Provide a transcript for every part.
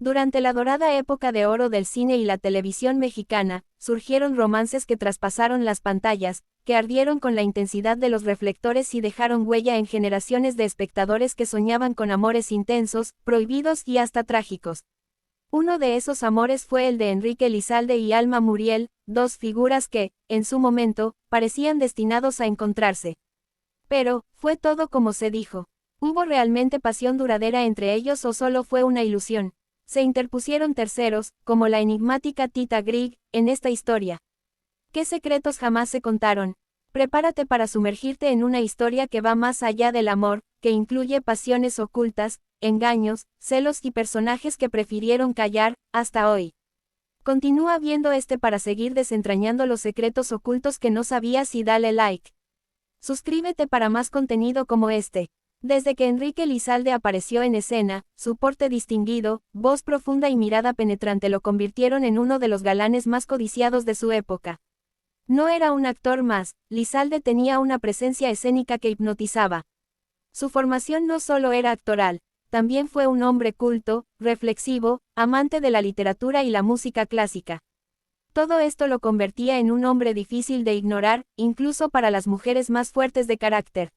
Durante la dorada época de oro del cine y la televisión mexicana, surgieron romances que traspasaron las pantallas, que ardieron con la intensidad de los reflectores y dejaron huella en generaciones de espectadores que soñaban con amores intensos, prohibidos y hasta trágicos. Uno de esos amores fue el de Enrique Lizalde y Alma Muriel, dos figuras que, en su momento, parecían destinados a encontrarse. Pero, ¿fue todo como se dijo? ¿Hubo realmente pasión duradera entre ellos o solo fue una ilusión? Se interpusieron terceros, como la enigmática Tita Grieg, en esta historia. ¿Qué secretos jamás se contaron? Prepárate para sumergirte en una historia que va más allá del amor, que incluye pasiones ocultas, engaños, celos y personajes que prefirieron callar, hasta hoy. Continúa viendo para seguir desentrañando los secretos ocultos que no sabías y dale like. Suscríbete para más contenido como este. Desde que Enrique Lizalde apareció en escena, su porte distinguido, voz profunda y mirada penetrante lo convirtieron en uno de los galanes más codiciados de su época. No era un actor más, Lizalde tenía una presencia escénica que hipnotizaba. Su formación no solo era actoral, también fue un hombre culto, reflexivo, amante de la literatura y la música clásica. Todo esto lo convertía en un hombre difícil de ignorar, incluso para las mujeres más fuertes de carácter.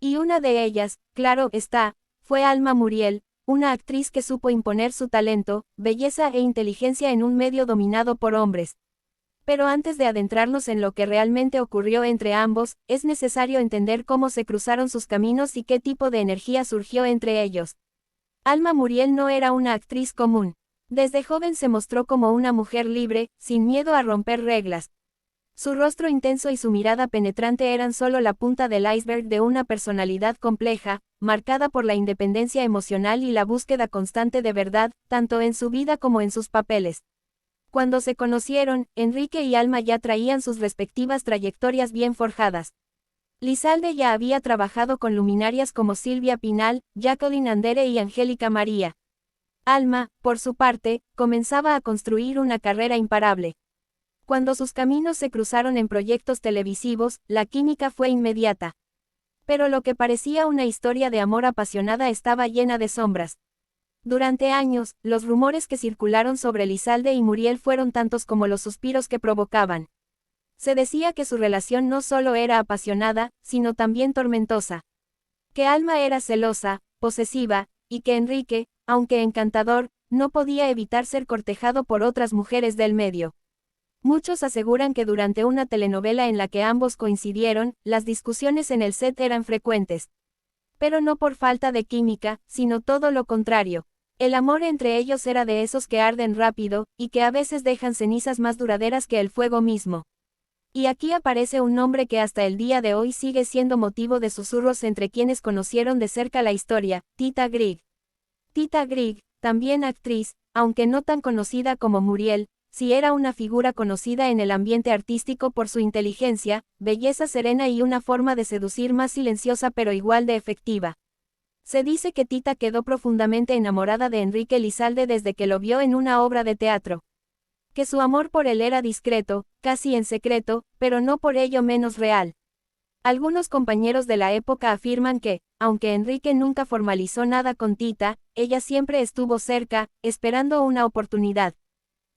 Y una de ellas, claro está, fue Alma Muriel, una actriz que supo imponer su talento, belleza e inteligencia en un medio dominado por hombres. Pero antes de adentrarnos en lo que realmente ocurrió entre ambos, es necesario entender cómo se cruzaron sus caminos y qué tipo de energía surgió entre ellos. Alma Muriel no era una actriz común. Desde joven se mostró como una mujer libre, sin miedo a romper reglas. Su rostro intenso y su mirada penetrante eran solo la punta del iceberg de una personalidad compleja, marcada por la independencia emocional y la búsqueda constante de verdad, tanto en su vida como en sus papeles. Cuando se conocieron, Enrique y Alma ya traían sus respectivas trayectorias bien forjadas. Lizalde ya había trabajado con luminarias como Silvia Pinal, Jacqueline Andere y Angélica María. Alma, por su parte, comenzaba a construir una carrera imparable. Cuando sus caminos se cruzaron en proyectos televisivos, la química fue inmediata. Pero lo que parecía una historia de amor apasionada estaba llena de sombras. Durante años, los rumores que circularon sobre Lizalde y Muriel fueron tantos como los suspiros que provocaban. Se decía que su relación no solo era apasionada, sino también tormentosa. Que Alma era celosa, posesiva, y que Enrique, aunque encantador, no podía evitar ser cortejado por otras mujeres del medio. Muchos aseguran que durante una telenovela en la que ambos coincidieron, las discusiones en el set eran frecuentes. Pero no por falta de química, sino todo lo contrario. El amor entre ellos era de esos que arden rápido, y que a veces dejan cenizas más duraderas que el fuego mismo. Y aquí aparece un nombre que hasta el día de hoy sigue siendo motivo de susurros entre quienes conocieron de cerca la historia, Tita Grieg. Tita Grieg, también actriz, aunque no tan conocida como Muriel, sí era una figura conocida en el ambiente artístico por su inteligencia, belleza serena y una forma de seducir más silenciosa pero igual de efectiva. Se dice que Tita quedó profundamente enamorada de Enrique Lizalde desde que lo vio en una obra de teatro. Que su amor por él era discreto, casi en secreto, pero no por ello menos real. Algunos compañeros de la época afirman que, aunque Enrique nunca formalizó nada con Tita, ella siempre estuvo cerca, esperando una oportunidad.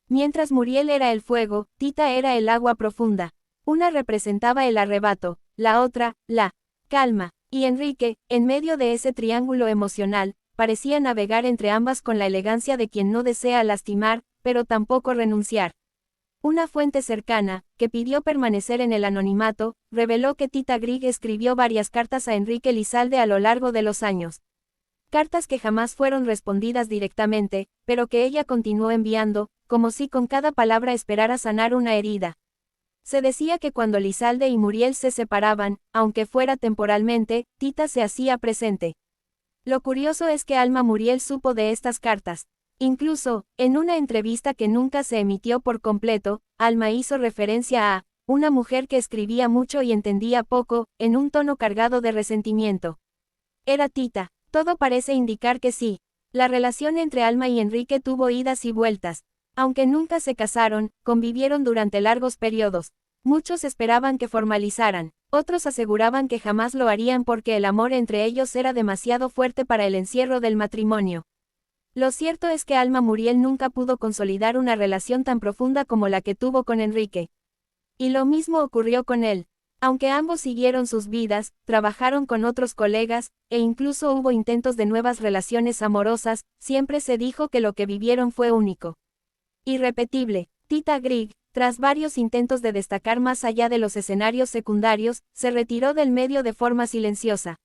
Mientras Muriel era el fuego, Tita era el agua profunda. Una representaba el arrebato, la otra, la calma. Y Enrique, en medio de ese triángulo emocional, parecía navegar entre ambas con la elegancia de quien no desea lastimar, pero tampoco renunciar. Una fuente cercana, que pidió permanecer en el anonimato, reveló que Tita Grieg escribió varias cartas a Enrique Lizalde a lo largo de los años. Cartas que jamás fueron respondidas directamente, pero que ella continuó enviando, como si con cada palabra esperara sanar una herida. Se decía que cuando Lizalde y Muriel se separaban, aunque fuera temporalmente, Tita se hacía presente. Lo curioso es que Alma Muriel supo de estas cartas. Incluso, en una entrevista que nunca se emitió por completo, Alma hizo referencia a una mujer que escribía mucho y entendía poco, en un tono cargado de resentimiento. Era Tita. Todo parece indicar que sí. La relación entre Alma y Enrique tuvo idas y vueltas. Aunque nunca se casaron, convivieron durante largos periodos. Muchos esperaban que formalizaran. Otros aseguraban que jamás lo harían porque el amor entre ellos era demasiado fuerte para el encierro del matrimonio. Lo cierto es que Alma Muriel nunca pudo consolidar una relación tan profunda como la que tuvo con Enrique. Y lo mismo ocurrió con él. Aunque ambos siguieron sus vidas, trabajaron con otros colegas, e incluso hubo intentos de nuevas relaciones amorosas, siempre se dijo que lo que vivieron fue único. Irrepetible. Tita Grieg, tras varios intentos de destacar más allá de los escenarios secundarios, se retiró del medio de forma silenciosa.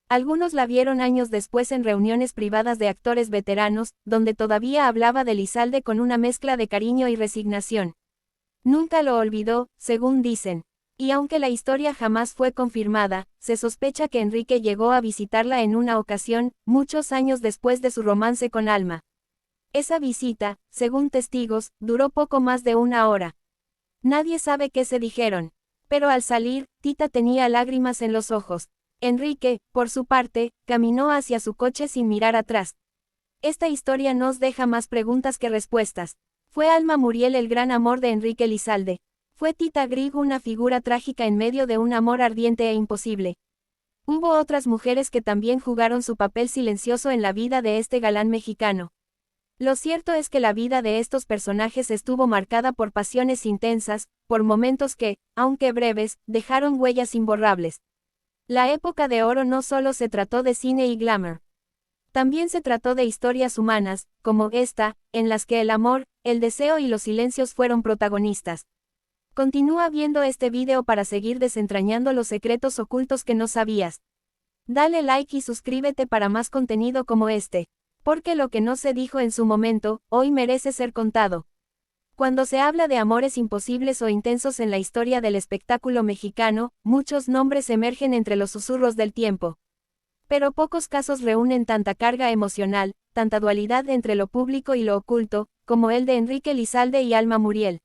Algunos la vieron años después en reuniones privadas de actores veteranos, donde todavía hablaba de Elizalde con una mezcla de cariño y resignación. Nunca lo olvidó, según dicen. Y aunque la historia jamás fue confirmada, se sospecha que Enrique llegó a visitarla en una ocasión, muchos años después de su romance con Alma. Esa visita, según testigos, duró poco más de una hora. Nadie sabe qué se dijeron. Pero al salir, Tita tenía lágrimas en los ojos. Enrique, por su parte, caminó hacia su coche sin mirar atrás. Esta historia nos deja más preguntas que respuestas. ¿Fue Alma Muriel el gran amor de Enrique Elizalde? ¿Fue Tita Grieg una figura trágica en medio de un amor ardiente e imposible? Hubo otras mujeres que también jugaron su papel silencioso en la vida de este galán mexicano. Lo cierto es que la vida de estos personajes estuvo marcada por pasiones intensas, por momentos que, aunque breves, dejaron huellas imborrables. La época de oro no solo se trató de cine y glamour. También se trató de historias humanas, como esta, en las que el amor, el deseo y los silencios fueron protagonistas. Continúa viendo este video para seguir desentrañando los secretos ocultos que no sabías. Dale like y suscríbete para más contenido como este. Porque lo que no se dijo en su momento, hoy merece ser contado. Cuando se habla de amores imposibles o intensos en la historia del espectáculo mexicano, muchos nombres emergen entre los susurros del tiempo. Pero pocos casos reúnen tanta carga emocional, tanta dualidad entre lo público y lo oculto, como el de Enrique Elizalde y Alma Muriel.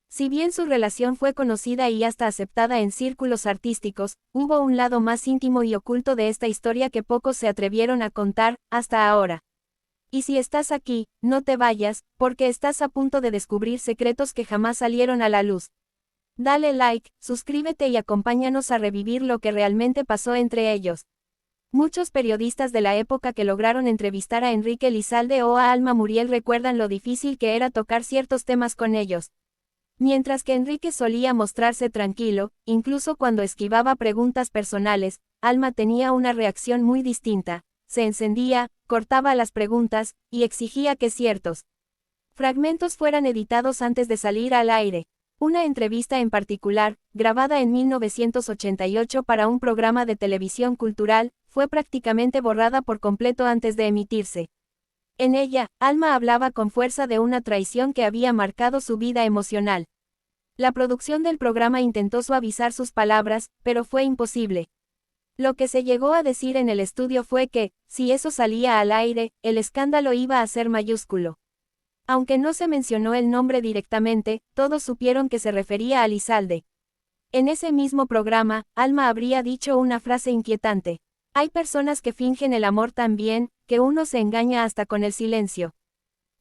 Si bien su relación fue conocida y hasta aceptada en círculos artísticos, hubo un lado más íntimo y oculto de esta historia que pocos se atrevieron a contar, hasta ahora. Y si estás aquí, no te vayas, porque estás a punto de descubrir secretos que jamás salieron a la luz. Dale like, suscríbete y acompáñanos a revivir lo que realmente pasó entre ellos. Muchos periodistas de la época que lograron entrevistar a Enrique Elizalde o a Alma Muriel recuerdan lo difícil que era tocar ciertos temas con ellos. Mientras que Enrique solía mostrarse tranquilo, incluso cuando esquivaba preguntas personales, Alma tenía una reacción muy distinta. Se encendía, cortaba las preguntas, y exigía que ciertos fragmentos fueran editados antes de salir al aire. Una entrevista en particular, grabada en 1988 para un programa de televisión cultural, fue prácticamente borrada por completo antes de emitirse. En ella, Alma hablaba con fuerza de una traición que había marcado su vida emocional. La producción del programa intentó suavizar sus palabras, pero fue imposible. Lo que se llegó a decir en el estudio fue que, si eso salía al aire, el escándalo iba a ser mayúsculo. Aunque no se mencionó el nombre directamente, todos supieron que se refería a Elizalde. En ese mismo programa, Alma habría dicho una frase inquietante. Hay personas que fingen el amor tan bien, que uno se engaña hasta con el silencio.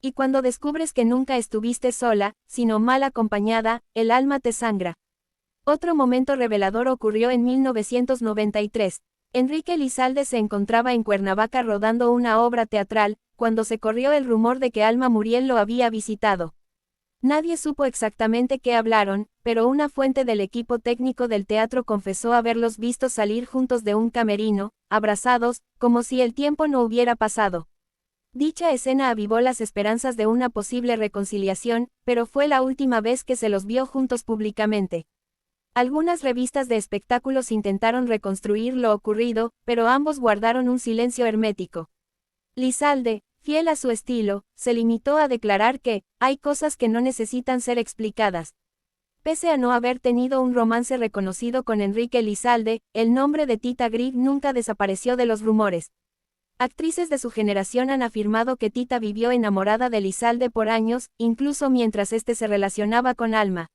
Y cuando descubres que nunca estuviste sola, sino mal acompañada, el alma te sangra. Otro momento revelador ocurrió en 1993. Enrique Elizalde se encontraba en Cuernavaca rodando una obra teatral, cuando se corrió el rumor de que Alma Muriel lo había visitado. Nadie supo exactamente qué hablaron, pero una fuente del equipo técnico del teatro confesó haberlos visto salir juntos de un camerino, abrazados, como si el tiempo no hubiera pasado. Dicha escena avivó las esperanzas de una posible reconciliación, pero fue la última vez que se los vio juntos públicamente. Algunas revistas de espectáculos intentaron reconstruir lo ocurrido, pero ambos guardaron un silencio hermético. Elizalde, fiel a su estilo, se limitó a declarar que, hay cosas que no necesitan ser explicadas. Pese a no haber tenido un romance reconocido con Enrique Elizalde, el nombre de Tita Grieg nunca desapareció de los rumores. Actrices de su generación han afirmado que Tita vivió enamorada de Elizalde por años, incluso mientras este se relacionaba con Alma.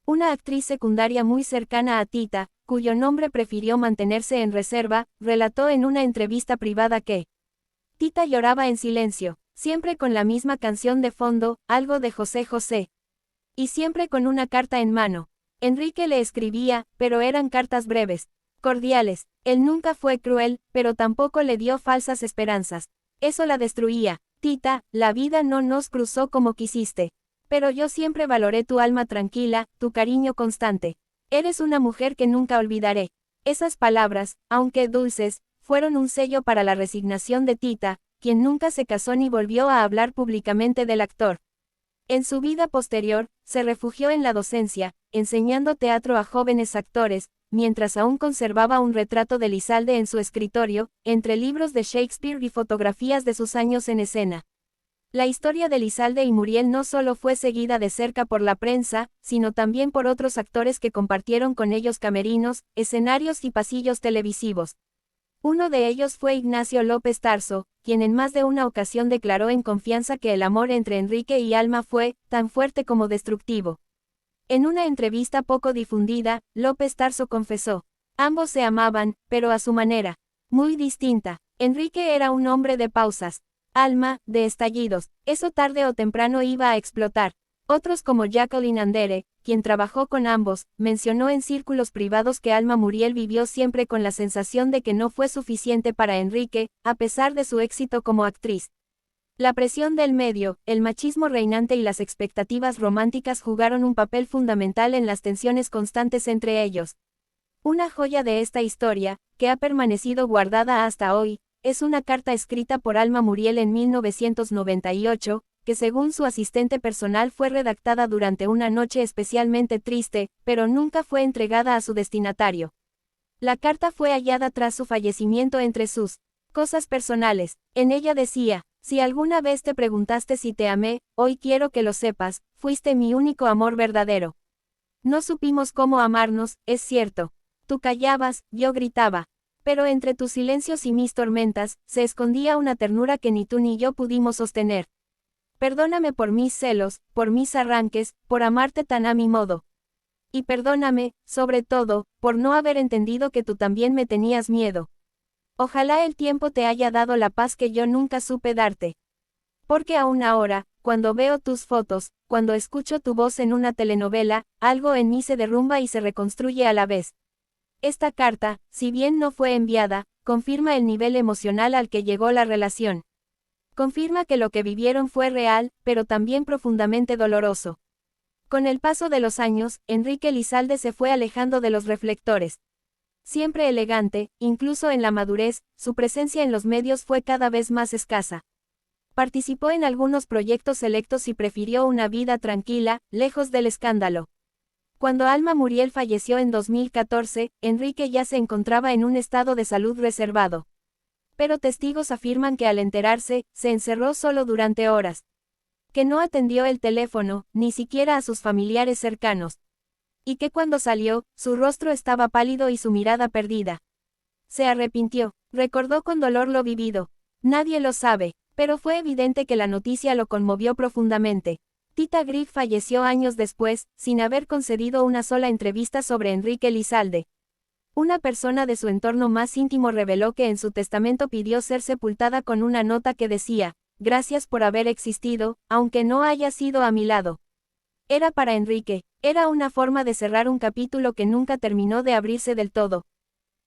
Una actriz secundaria muy cercana a Tita, cuyo nombre prefirió mantenerse en reserva, relató en una entrevista privada que Tita lloraba en silencio, siempre con la misma canción de fondo, algo de José José. Y siempre con una carta en mano. Enrique le escribía, pero eran cartas breves, cordiales. Él nunca fue cruel, pero tampoco le dio falsas esperanzas. Eso la destruía. Tita, la vida no nos cruzó como quisiste. Pero yo siempre valoré tu alma tranquila, tu cariño constante. Eres una mujer que nunca olvidaré. Esas palabras, aunque dulces, fueron un sello para la resignación de Tita, quien nunca se casó ni volvió a hablar públicamente del actor. En su vida posterior, se refugió en la docencia, enseñando teatro a jóvenes actores, mientras aún conservaba un retrato de Elizalde en su escritorio, entre libros de Shakespeare y fotografías de sus años en escena. La historia de Elizalde y Muriel no solo fue seguida de cerca por la prensa, sino también por otros actores que compartieron con ellos camerinos, escenarios y pasillos televisivos. Uno de ellos fue Ignacio López Tarso, quien en más de una ocasión declaró en confianza que el amor entre Enrique y Alma fue tan fuerte como destructivo. En una entrevista poco difundida, López Tarso confesó: ambos se amaban, pero a su manera, muy distinta. Enrique era un hombre de pausas, Alma, de estallidos. Eso tarde o temprano iba a explotar. Otros como Jacqueline Andere, quien trabajó con ambos, mencionó en círculos privados que Alma Muriel vivió siempre con la sensación de que no fue suficiente para Enrique, a pesar de su éxito como actriz. La presión del medio, el machismo reinante y las expectativas románticas jugaron un papel fundamental en las tensiones constantes entre ellos. Una joya de esta historia, que ha permanecido guardada hasta hoy, es una carta escrita por Alma Muriel en 1998, que según su asistente personal fue redactada durante una noche especialmente triste, pero nunca fue entregada a su destinatario. La carta fue hallada tras su fallecimiento entre sus cosas personales. En ella decía: si alguna vez te preguntaste si te amé, hoy quiero que lo sepas, fuiste mi único amor verdadero. No supimos cómo amarnos, es cierto. Tú callabas, yo gritaba. Pero entre tus silencios y mis tormentas, se escondía una ternura que ni tú ni yo pudimos sostener. Perdóname por mis celos, por mis arranques, por amarte tan a mi modo. Y perdóname, sobre todo, por no haber entendido que tú también me tenías miedo. Ojalá el tiempo te haya dado la paz que yo nunca supe darte. Porque aún ahora, cuando veo tus fotos, cuando escucho tu voz en una telenovela, algo en mí se derrumba y se reconstruye a la vez. Esta carta, si bien no fue enviada, confirma el nivel emocional al que llegó la relación. Confirma que lo que vivieron fue real, pero también profundamente doloroso. Con el paso de los años, Enrique Elizalde se fue alejando de los reflectores. Siempre elegante, incluso en la madurez, su presencia en los medios fue cada vez más escasa. Participó en algunos proyectos selectos y prefirió una vida tranquila, lejos del escándalo. Cuando Alma Muriel falleció en 2014, Enrique ya se encontraba en un estado de salud reservado. Pero testigos afirman que al enterarse, se encerró solo durante horas. Que no atendió el teléfono, ni siquiera a sus familiares cercanos. Y que cuando salió, su rostro estaba pálido y su mirada perdida. Se arrepintió, recordó con dolor lo vivido. Nadie lo sabe, pero fue evidente que la noticia lo conmovió profundamente. Tita Griff falleció años después, sin haber concedido una sola entrevista sobre Enrique Elizalde. Una persona de su entorno más íntimo reveló que en su testamento pidió ser sepultada con una nota que decía: gracias por haber existido, aunque no haya sido a mi lado. Era para Enrique, era una forma de cerrar un capítulo que nunca terminó de abrirse del todo.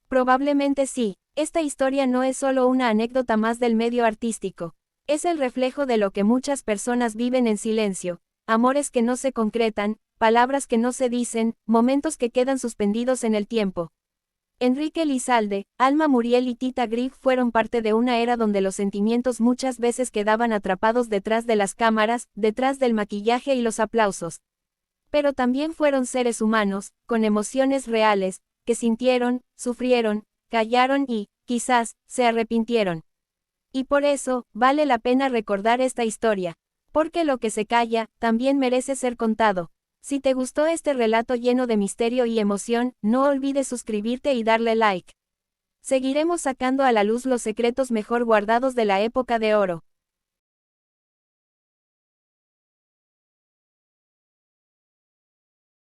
Probablemente sí, esta historia no es solo una anécdota más del medio artístico. Es el reflejo de lo que muchas personas viven en silencio. Amores que no se concretan, palabras que no se dicen, momentos que quedan suspendidos en el tiempo. Enrique Elizalde, Alma Muriel y Tita Griff fueron parte de una era donde los sentimientos muchas veces quedaban atrapados detrás de las cámaras, detrás del maquillaje y los aplausos. Pero también fueron seres humanos, con emociones reales, que sintieron, sufrieron, callaron y, quizás, se arrepintieron. Y por eso, vale la pena recordar esta historia. Porque lo que se calla, también merece ser contado. Si te gustó este relato lleno de misterio y emoción, no olvides suscribirte y darle like. Seguiremos sacando a la luz los secretos mejor guardados de la época de oro.